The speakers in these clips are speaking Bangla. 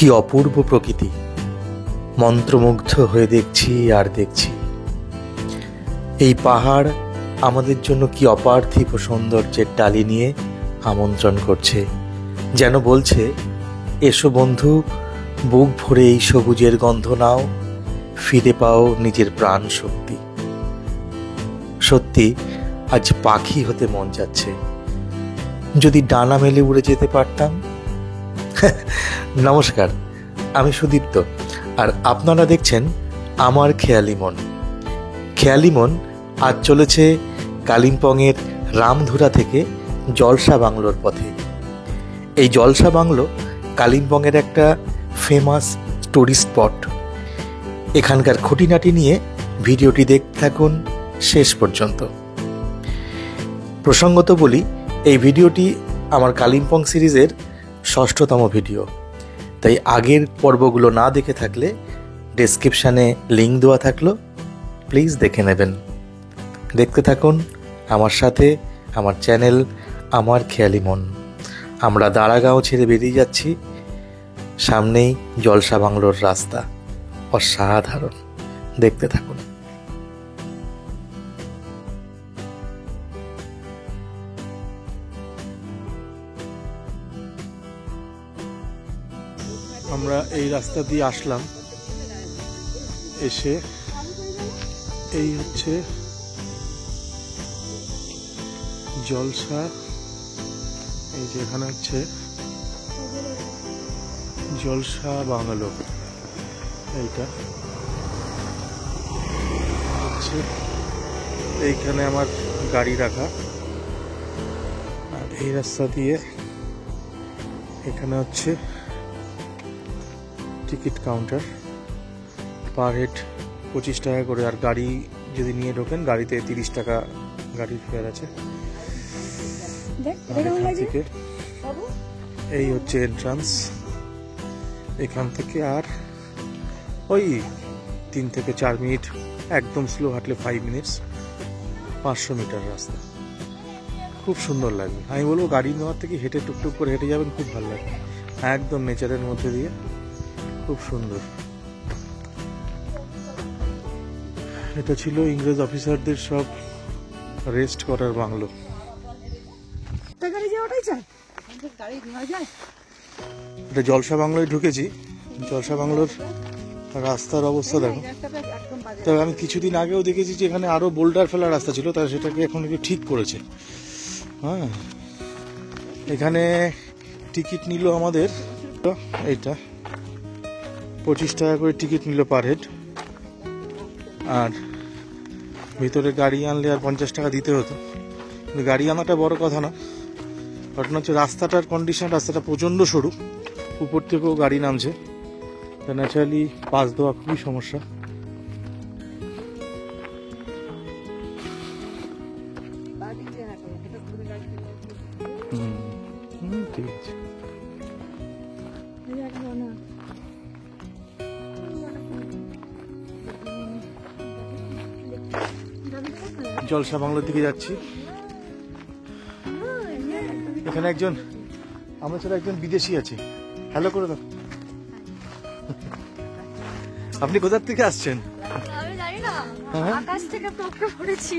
কি অপূর্ব প্রকৃতি, মন্ত্রমুগ্ধ হয়ে দেখছি আর দেখছি। এই পাহাড় আমাদের জন্য কি অপার্থিব সৌন্দর্যের ডালি নিয়ে আমন্ত্রণ করছে, যেন বলছে, এসো বন্ধু, বুক ভরে এই সবুজের গন্ধ নাও, ফিরে পাও নিজের প্রাণ শক্তি। সত্যি আজ পাখি হতে মন যাচ্ছে, যদি ডানা মেলে উড়ে যেতে পারতাম। নমস্কার, আমি সুদীপ্ত, আর আপনারা দেখছেন আমার খেয়ালি মন। খেয়ালি মন আজ চলেছে কালিম্পংয়ের রামধুরা থেকে জলসা বাংলোর পথে। এই জলসা বাংলো কালিম্পংয়ের একটা ফেমাস টুরিস্ট স্পট। এখানকার খুঁটিনাটি নিয়ে ভিডিওটি দেখতে থাকুন শেষ পর্যন্ত। প্রসঙ্গত বলি, এই ভিডিওটি আমার কালিম্পং সিরিজের ৬ষ্ঠতম ভিডিও, তাই আগের পর্বগুলো না দেখে থাকলে ডেসক্রিপশানে লিঙ্ক দেওয়া থাকলো, প্লিজ দেখে নেবেন। দেখতে থাকুন আমার সাথে আমার চ্যানেল আমার খেয়ালি মন। আমরা দাঁড়াগাঁও ছেড়ে বেরিয়ে যাচ্ছি, সামনেই জলসা বাংলোর রাস্তা। অসাধারণ, দেখতে থাকুন। আমরা এই রাস্তা দিয়ে আসলাম, এসে এই হচ্ছে জলসা। এই যে এখানে হচ্ছে জলসা বাংলো, এইটা হচ্ছে, এইখানে আমার গাড়ি রাখা। আর এই রাস্তা দিয়ে এখানে হচ্ছে টিকিট কাউন্টার, পার হেড 25 টাকা করে, আর গাড়ি যদি নিয়ে ঢোকেন গাড়িতে 30 টাকা গাড়ির ফেয়ার আছে। থেকে এই হচ্ছে এন্ট্রান্স, এখান থেকে আর ওই 3 থেকে 4 মিনিট, একদম স্লো হাঁটলে 5 মিনিটস, 500 মিটার রাস্তা। খুব সুন্দর লাগবে। আমি বলবো গাড়ি নেওয়ার থেকে হেঁটে টুকটুক করে হেঁটে যাবেন, খুব ভালো লাগবে। একদম নেচারের মধ্যে দিয়ে, খুব সুন্দর। এটা ছিল ইংরেজ অফিসারদের সব রেস্ট করার বাংলো। এটা জলসা বাংলোয় ঢুকেছি। জলসা বাংলোর রাস্তার অবস্থা দেখো। তবে আমি কিছুদিন আগেও দেখেছি যে এখানে আরো বোল্ডার ফেলার রাস্তা ছিল, তারা সেটাকে এখন একটু ঠিক করেছে। হ্যাঁ, এখানে টিকিট নিল আমাদের, এইটা 25 টাকা করে টিকিট নিল পার হেড। আর ভিতরে গাড়ি আনলে আর 50 টাকা দিতে হতো, কিন্তু গাড়ি আনাটা বড় কথা না। ঘটনা হচ্ছে রাস্তাটার কন্ডিশন, রাস্তাটা প্রচণ্ড সরু, উপর থেকেও গাড়ি নামছে, তা ন্যাচারালি পাস দেওয়া খুবই সমস্যা। ঠিক আছে, জলসা বাংলোর দিকে যাচ্ছি। এখানে একজন, আমরা ছাড়া একজন বিদেশি আছে। হ্যালো করে দাও। আপনি কোথা থেকে আসছেন? আমি জানি না, আকাশ থেকে টপকে পড়েছি।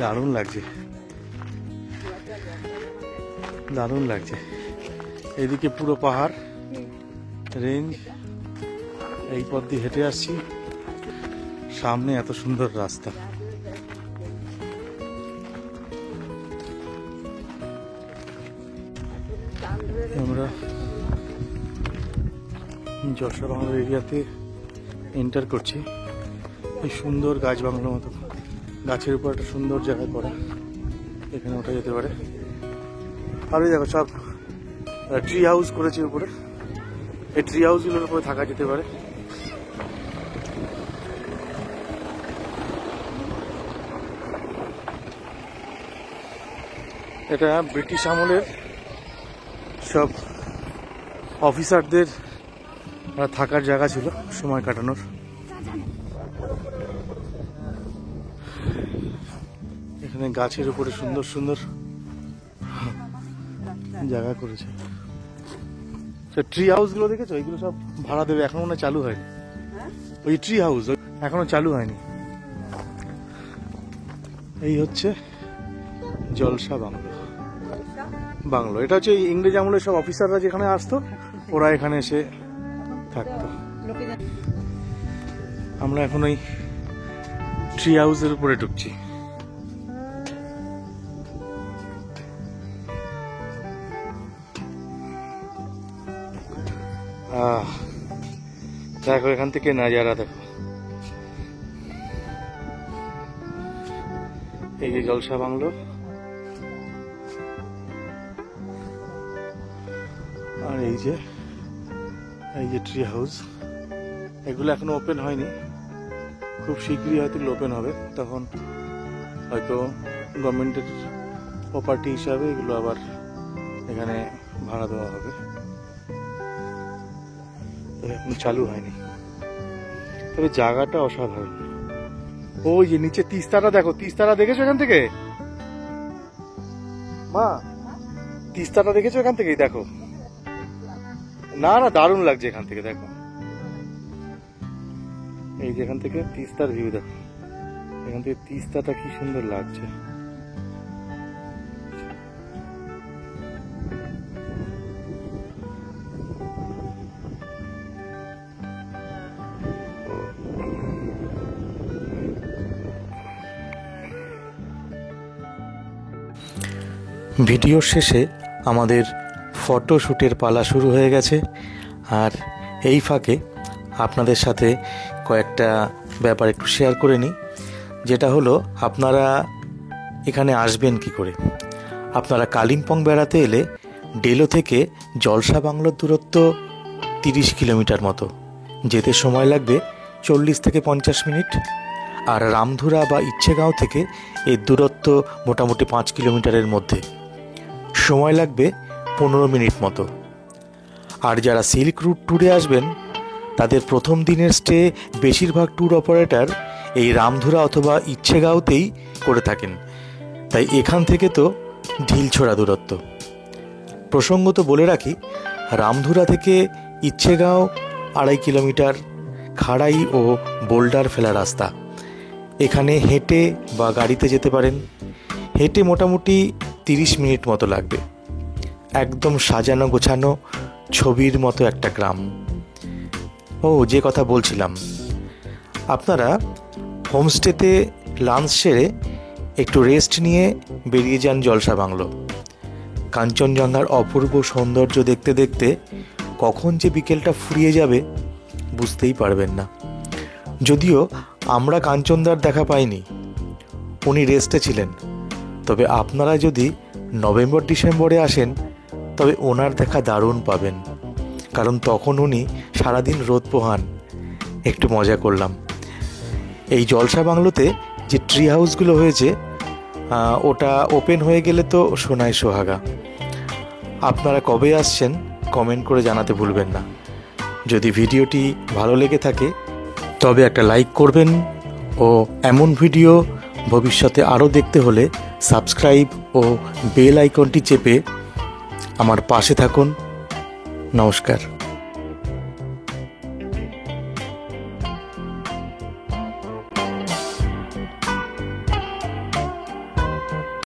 দারুণ লাগছে, দারুণ লাগছে। এদিকে পুরো পাহাড় রেঞ্জ, এই পথ দিয়ে হেঁটে আসছি, সামনে এত সুন্দর রাস্তা। আমরা জলসা বাংলোর এরিয়াতে এন্টার করছি। এই সুন্দর গাছ বাংলোর মতো, গাছের উপর একটা সুন্দর জায়গায় করা, এখানে ওঠা যেতে পারে। আর দেখো সব ট্রি হাউস করেছে উপরে, এই ট্রি হাউসগুলোর উপরে থাকা যেতে পারে। এটা ব্রিটিশ আমলের সব অফিসারদের থাকার জায়গা ছিল, সময় কাটানোর। এখানে গাছের উপরে সুন্দর সুন্দর জায়গা করেছে। ট্রি হাউস গুলো দেখেছো, এইগুলো সব ভাড়া দেবে, এখনো মনে হয় চালু হয়নি। ওই ট্রি হাউস এখনো চালু হয়নি। এই হচ্ছে জলসা বাংলো। এটা হচ্ছে ইংরেজ আমলের সব অফিসাররা যেখানে আসতো, ওরা এখানে এসে থাকতো। আমরা এখন ওই ট্রি হাউসের উপরে ঢুকছি। দেখো এখান থেকে নাজারা দেখো, এই যে জলসা বাংলো, আর এই যে ট্রি হাউস। এগুলো এখনো ওপেন হয়নি, খুব শীঘ্রই হয়তো ওপেন হবে, তখন হয়তো গভর্নমেন্টের প্রপার্টি হিসাবে এগুলো আবার এখানে ভাড়া দেওয়া হবে। এখন চালু হয়নি, তবে জায়গাটা অসাধারণ। ওই যে নিচে তিস্তাটা দেখো, তিস্তাটা দেখেছো এখান থেকে? মা, তিস্তাটা দেখেছো এখান থেকেই? দেখো না, দারুণ লাগছে এখান থেকে। দেখো এই যে এখান থেকে তিস্তার ভিউ দেখো, এখান থেকে তিস্তাটা কি সুন্দর লাগছে। ভিডিওর শেষে আমাদের ফটোশ্যুটের পালা শুরু হয়ে গেছে, আর এই ফাঁকে আপনাদের সাথে কয়েকটা ব্যাপার একটু শেয়ার করে নিই। যেটা হলো, আপনারা এখানে আসবেন কি করে। আপনারা কালিম্পং বেড়াতে এলে ডেলো থেকে জলসা বাংলোর দূরত্ব 30 কিলোমিটার মতো, যেতে সময় লাগবে 40 থেকে 50 মিনিট। আর রামধুরা বা ইচ্ছেগাঁও থেকে এর দূরত্ব মোটামুটি 5 কিলোমিটারের মধ্যে, সময় লাগবে 15 মিনিট মতো। আর যারা সিল্ক রুট ট্যুরে আসবেন, তাদের প্রথম দিনের স্টে বেশিরভাগ ট্যুর অপারেটর এই রামধুরা অথবা ইচ্ছেগাঁওতেই করে থাকেন, তাই এখান থেকে তো ঢিলছোড়া দূরত্ব। প্রসঙ্গত বলে রাখি, রামধুরা থেকে ইচ্ছেগাঁও 2.5 কিলোমিটার খাড়াই ও বোল্ডার ফেলা রাস্তা। এখানে হেঁটে বা গাড়িতে যেতে পারেন। হেঁটে মোটামুটি 30 মিনিট মতো লাগবে। একদম সাজানো গোছানো ছবির মতো একটা গ্রাম। যে কথা বলছিলাম, আপনারা হোমস্টেতে লাঞ্চ সেরে একটু রেস্ট নিয়ে বেরিয়ে যান জলসা বাংলো। কাঞ্চনজঙ্ঘার অপূর্ব সৌন্দর্য দেখতে দেখতে কখন যে বিকেলটা ফুরিয়ে যাবে বুঝতেই পারবেন না। যদিও আমরা কাঞ্চনদার দেখা পাইনি, উনি রেস্টে ছিলেন। তবে আপনারা যদি নভেম্বর ডিসেম্বরে আসেন, তবে ওনার দেখা দারুণ পাবেন, কারণ তখন উনি সারাদিন রোদ পোহান। একটু মজা করলাম। এই জলসা বাংলোতে যে ট্রি হাউসগুলো হয়েছে, ওটা ওপেন হয়ে গেলে তো সোনায় সোহাগা। আপনারা কবে আসছেন কমেন্ট করে জানাতে ভুলবেন না। যদি ভিডিওটি ভালো লেগে থাকে তবে একটা লাইক করবেন, ও এমন ভিডিও ভবিষ্যতে আরও দেখতে হলে সাবস্ক্রাইব ও বেল আইকনটি চেপে আমার পাশে থাকুন। নমস্কার।